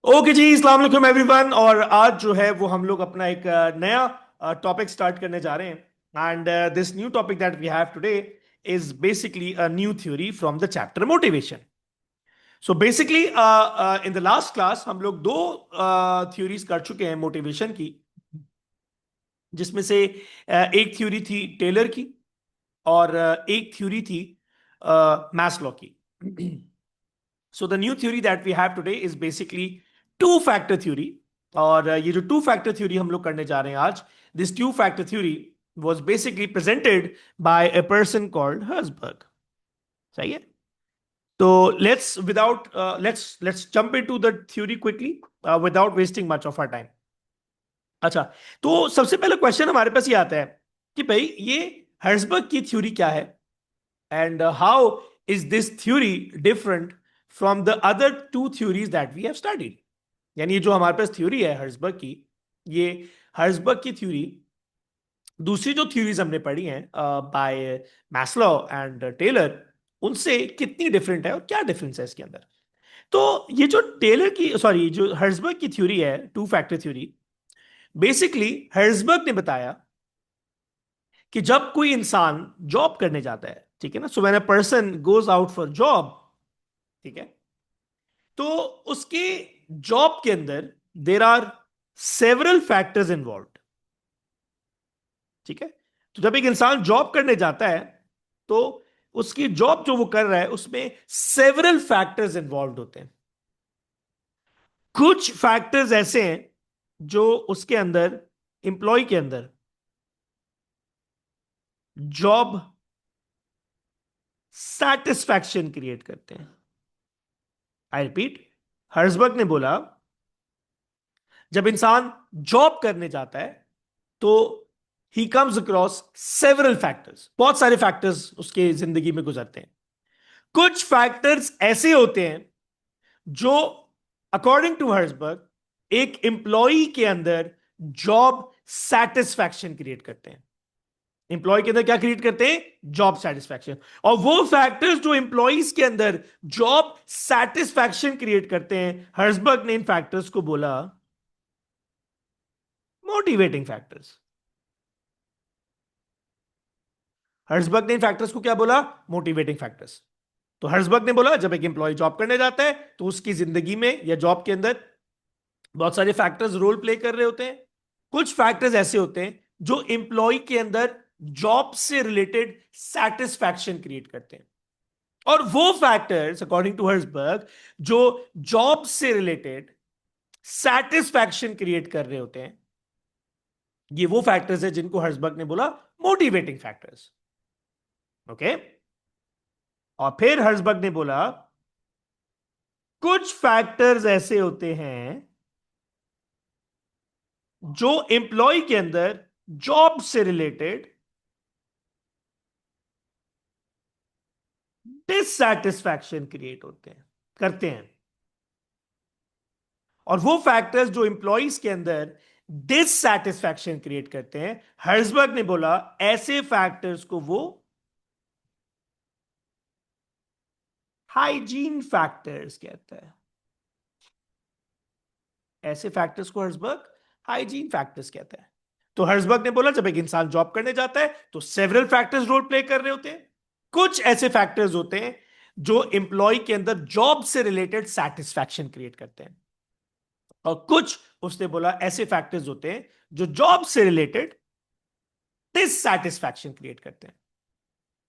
Okay जी, अस्सलाम वालेकुम everyone. और आज जो है वो हम लोग अपना एक नया टॉपिक स्टार्ट करने जा रहे हैं। And this new topic that we have today is basically a new theory from the chapter motivation. So basically in the last class हम लोग दो थ्योरीज कर चुके हैं मोटिवेशन की, जिसमें से एक थ्योरी थी टेलर की और एक थ्योरी थी मैस्लो की। So the new theory that we have today is basically two factor theory. और ये जो टू फैक्टर थ्योरी हम लोग करने जा रहे हैं आज, this to factor theory was basically presented by a person called Herzberg. सही है। तो let's jump into the theory quickly without wasting much of our time. अच्छा, तो सबसे पहला क्वेश्चन हमारे पास ये आता है कि भाई ये हर्जबर्ग की थ्योरी क्या है and how is this theory different from the other two theories that we have studied. यानी ये जो हमारे पास थ्योरी है हर्जबर्ग की, ये हर्जबर्ग की थ्योरी दूसरी जो थ्योरीज हमने पढ़ी हैं बाय मैस्लो एंड टेलर, उनसे कितनी डिफरेंट है और क्या डिफरेंस है इसके अंदर। तो ये जो टेलर की सॉरी जो हर्जबर्ग की थ्योरी है to factor theory, basically Herzberg ने बताया कि जब कोई इंसान जॉब करने जाता है, ठीक है ना, so when a person goes out for job, ठीक है, तो उसके जॉब के अंदर there are several factors involved. ठीक है। तो जब एक इंसान जॉब करने जाता है तो उसकी जॉब जो वो कर रहा है उसमें सेवरल फैक्टर्स इन्वॉल्व होते हैं। कुछ फैक्टर्स ऐसे हैं जो उसके अंदर, एम्प्लॉय के अंदर, जॉब सेटिस्फैक्शन क्रिएट करते हैं। आई रिपीट, हर्जबर्ग ने बोला जब इंसान जॉब करने जाता है तो he comes across several factors, बहुत सारे फैक्टर्स उसके जिंदगी में गुजरते हैं। कुछ फैक्टर्स ऐसे होते हैं जो अकॉर्डिंग टू हर्जबर्ग एक एम्प्लॉय के अंदर जॉब सेटिस्फैक्शन क्रिएट करते हैं। एम्प्लॉय के अंदर क्या क्रिएट करते हैं? Job satisfaction. और वो फैक्टर्स जो एम्प्लॉयज के अंदर जॉब सेटिस्फैक्शन क्रिएट करते हैं, हर्जबर्ग ने इन फैक्टर्स को बोला मोटिवेटिंग फैक्टर्स। हर्जबर्ग ने इन फैक्टर्स को क्या बोला? Motivating factors. तो हर्जबर्ग ने बोला जब एक एम्प्लॉय जॉब करने जाता है तो उसकी जिंदगी में या जॉब के अंदर बहुत सारे फैक्टर्स रोल प्ले कर रहे होते हैं। कुछ फैक्टर्स ऐसे होते हैं जो एम्प्लॉय के अंदर जॉब से रिलेटेड सेटिस्फैक्शन क्रिएट करते हैं। और वो फैक्टर्स अकॉर्डिंग टू हर्जबर्ग जो जॉब से रिलेटेड सेटिस्फैक्शन क्रिएट कर रहे होते हैं, ये वो फैक्टर्स है जिनको हर्जबर्ग ने बोला मोटिवेटिंग फैक्टर्स। ओके। और फिर हर्जबर्ग ने बोला कुछ फैक्टर्स ऐसे होते हैं जो एम्प्लॉय के अंदर जॉब से रिलेटेड डिससैटिस्फैक्शन क्रिएट होते हैं, करते हैं। और वो फैक्टर्स जो एम्प्लॉयज के अंदर डिससैटिस्फैक्शन क्रिएट करते हैं, हर्जबर्ग ने बोला ऐसे फैक्टर्स को वो हाइजीन फैक्टर्स कहता है। ऐसे फैक्टर्स को हर्जबर्ग हाइजीन फैक्टर्स कहता है। तो हर्जबर्ग ने बोला जब एक इंसान जॉब करने जाता है तो सेवरल फैक्टर्स रोल प्ले कर रहे होते हैं। कुछ ऐसे फैक्टर्स होते हैं जो एम्प्लॉय के अंदर जॉब से रिलेटेड सेटिस्फैक्शन क्रिएट करते हैं। और कुछ उसने बोला ऐसे फैक्टर्स होते हैं जो जॉब से रिलेटेड डिससैटिस्फैक्शन क्रिएट करते हैं।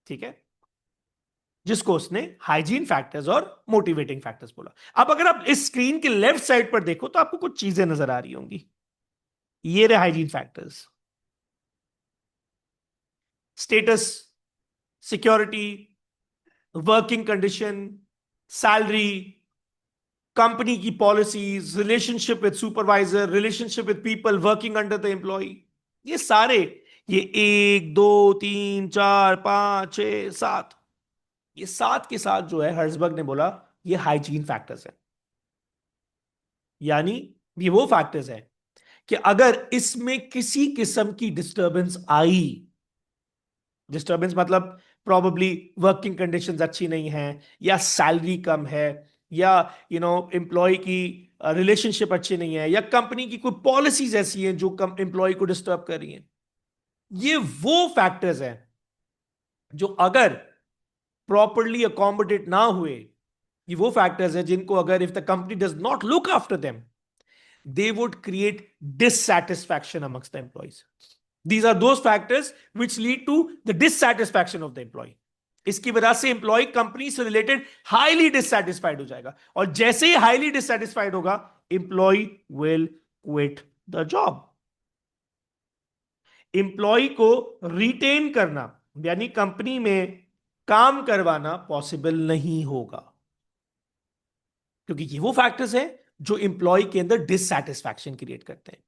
ठीक है। जिसको उसने हाइजीन फैक्टर्स और मोटिवेटिंग फैक्टर्स बोला। अब अगर आप इस स्क्रीन के लेफ्ट साइड पर देखो तो आपको कुछ चीजें नजर आ रही होंगी। ये रहे hygiene factors: status, security, working condition, salary, company की policies, relationship with supervisor, relationship with people working under the employ. ये सारे, ये एक दो तीन चार पांच छह सात, ये सात के साथ जो है हर्जबर्ग ने बोला ये हाइजीन फैक्टर्स है। यानी ये वो फैक्टर्स है कि अगर इसमें किसी किस्म की डिस्टरबेंस आई, डिस्टरबेंस मतलब प्रॉबली वर्किंग कंडीशंस अच्छी नहीं है, या सैलरी कम है, या एम्प्लॉय की रिलेशनशिप अच्छी नहीं है, या कंपनी की कोई पॉलिसीज ऐसी हैं जो एम्प्लॉय को डिस्टर्ब कर रही हैं। ये वो फैक्टर्स हैं जो अगर प्रॉपरली अकोमोडेट ना हुए, ये वो फैक्टर्स हैं जिनको अगर if the company does not look after them, they would create dissatisfaction amongst the employees. These are those factors which lead to the dissatisfaction of the employee. इसकी वजह से एम्प्लॉय कंपनी से रिलेटेड हाईली डिससेटिस्फाइड हो जाएगा, और जैसे ही highly dissatisfied होगा, employee will quit the job. Employee को रिटेन करना यानी कंपनी में काम करवाना पॉसिबल नहीं होगा, क्योंकि ये वो फैक्टर्स हैं जो एम्प्लॉय के अंदर डिससेटिस्फैक्शन क्रिएट करते हैं।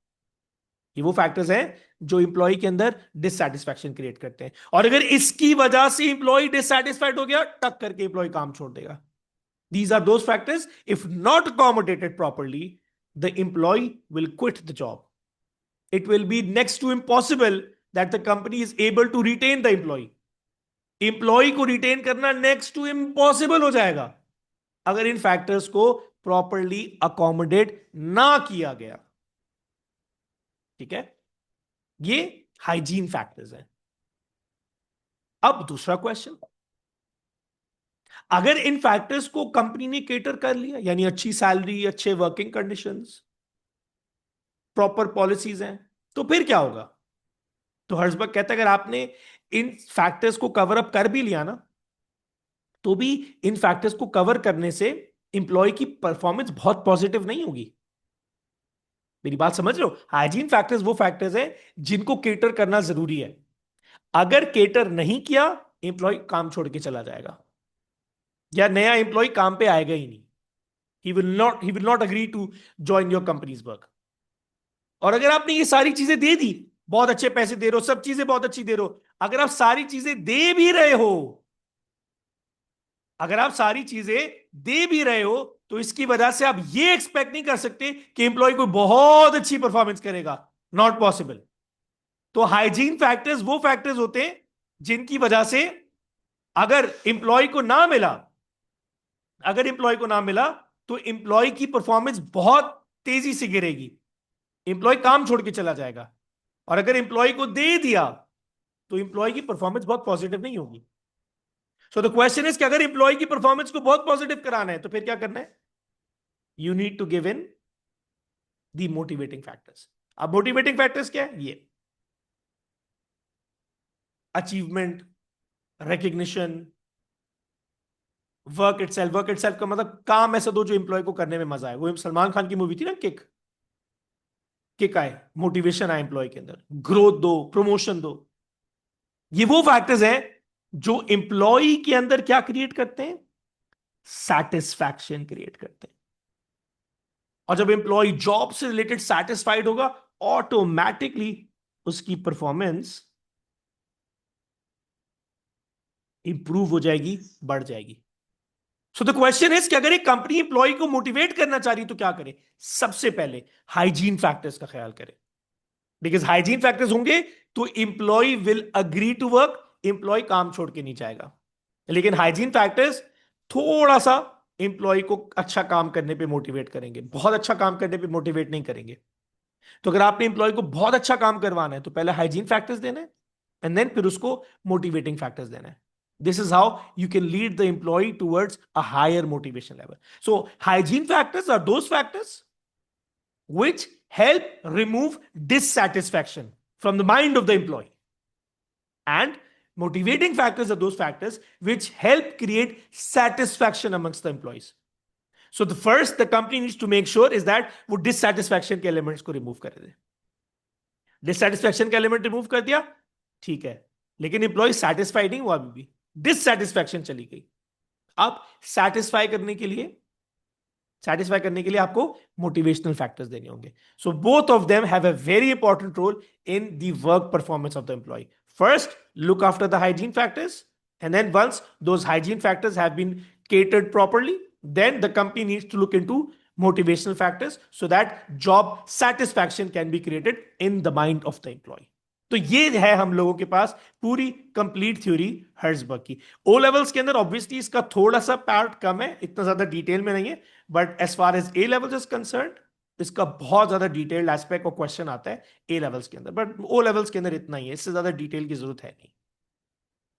ये वो फैक्टर्स हैं जो एम्प्लॉय के अंदर डिससेटिस्फैक्शन क्रिएट करते हैं, और अगर इसकी वजह से एम्प्लॉय डिससेटिस्फाइड हो गया, टक करके एम्प्लॉय काम छोड़ देगा। These are those factors, if not accommodated properly, the employee will quit the job. It will be next to impossible that the company is able to retain the employee. Employee को retain करना next to impossible हो जाएगा अगर इन factors को properly accommodate ना किया गया। ठीक है, ये हाइजीन फैक्टर्स हैं। अब दूसरा क्वेश्चन, अगर इन फैक्टर्स को कंपनी ने केटर कर लिया, यानी अच्छी सैलरी, अच्छे वर्किंग कंडीशंस, प्रॉपर पॉलिसीज हैं, तो फिर क्या होगा? तो हर्जबर्ग कहता है अगर आपने इन फैक्टर्स को कवर अप कर भी लिया ना, तो भी इन फैक्टर्स को कवर करने से इंप्लॉय की परफॉर्मेंस बहुत पॉजिटिव नहीं होगी। मेरी बात समझ रहे हो? हाइजीन फैक्टर्स वो फैक्टर्स हैं जिनको केटर करना जरूरी है। अगर केटर नहीं किया, एम्प्लॉय काम छोड़ के चला जाएगा, या नया एम्प्लॉय काम पे आएगा ही नहीं। He will not agree to join your company's work. और अगर आपने ये सारी चीजें दे दी, बहुत अच्छे पैसे दे रहे हो, सब चीजें बहुत अच्छी दे रहे हो, अगर आप सारी चीजें दे भी रहे हो, अगर आप सारी चीजें दे भी रहे हो, तो इसकी वजह से आप ये एक्सपेक्ट नहीं कर सकते कि एम्प्लॉय कोई बहुत अच्छी परफॉर्मेंस करेगा। Not possible. तो हाइजीन फैक्टर्स वो फैक्टर्स होते हैं जिनकी वजह से अगर एम्प्लॉय को ना मिला, अगर एम्प्लॉय को ना मिला, तो एम्प्लॉय की परफॉर्मेंस बहुत तेजी से गिरेगी, एम्प्लॉय काम छोड़ के चला जाएगा। और अगर एम्प्लॉय को दे दिया, तो एम्प्लॉय की परफॉर्मेंस बहुत पॉजिटिव नहीं होगी। सो द क्वेश्चन इज कि अगर एम्प्लॉय की परफॉर्मेंस को बहुत पॉजिटिव कराना है, तो फिर क्या करना है? You need to give in the motivating factors. अब मोटिवेटिंग फैक्टर्स क्या है? ये achievement, recognition, work itself. Work itself का मतलब काम ऐसा दो जो एम्प्लॉय को करने में मजा आए। वो सलमान खान की मूवी थी ना, किक। किक आए, मोटिवेशन आए एम्प्लॉय के अंदर, ग्रोथ दो, प्रमोशन दो। ये वो फैक्टर्स हैं जो एम्प्लॉय के अंदर क्या क्रिएट करते हैं? सैटिस्फैक्शन क्रिएट करते हैं। और जब एम्प्लॉय जॉब से रिलेटेड सैटिस्फाइड होगा, ऑटोमेटिकली उसकी परफॉर्मेंस इंप्रूव हो जाएगी, बढ़ जाएगी। सो द क्वेश्चन इज कि अगर एक कंपनी एम्प्लॉय को मोटिवेट करना चाह रही तो क्या करे? सबसे पहले हाइजीन फैक्टर्स का ख्याल करे, बिकॉज हाइजीन फैक्टर्स होंगे तो employee will agree to work, employee काम छोड़ के नहीं जाएगा। लेकिन हाइजीन फैक्टर्स थोड़ा सा एम्प्लॉय को अच्छा काम करने पे मोटिवेट करेंगे, बहुत अच्छा काम करने पे मोटिवेट नहीं करेंगे। तो अगर आपने एम्प्लॉय को बहुत अच्छा काम करवाना है, तो पहले हाइजीन फैक्टर्स देना है, एंड देन फिर उसको मोटिवेटिंग फैक्टर्स देना है। This is how you can lead the employee towards a higher motivation level. So, hygiene factors are those factors which help remove dissatisfaction from the mind of the employee. And motivating factors are those factors which help create satisfaction amongst the employees. So, the first the company needs to make sure is that वो dissatisfaction के elements को remove कर दे। Dissatisfaction का element remove कर दिया, ठीक है, लेकिन employee satisfied नहीं हुआ, अभी भी डिससेटिस्फैक्शन चली गई। अब सेटिस्फाई करने के लिए आपको मोटिवेशनल फैक्टर्स देने होंगे। So both of them have a very important role in the work performance of the employee. First, look after the hygiene factors, and then once those hygiene factors have been catered properly, then the company needs to look into motivational factors so that job satisfaction can be created in the mind of the employee. तो ये है हम लोगों के पास पूरी complete theory हर्ट्जबर्ग की। O levels के अंदर ऑब्वियसली इसका थोड़ा सा पार्ट कम है, इतना ज्यादा डिटेल में नहीं है, but as far as A levels is concern इसका बहुत ज्यादा डिटेल्ड एस्पेक्ट और क्वेश्चन आता है ए लेवल्स के अंदर, बट ओ लेवल्स के अंदर इतना ही है, इससे ज्यादा डिटेल की जरूरत है नहीं।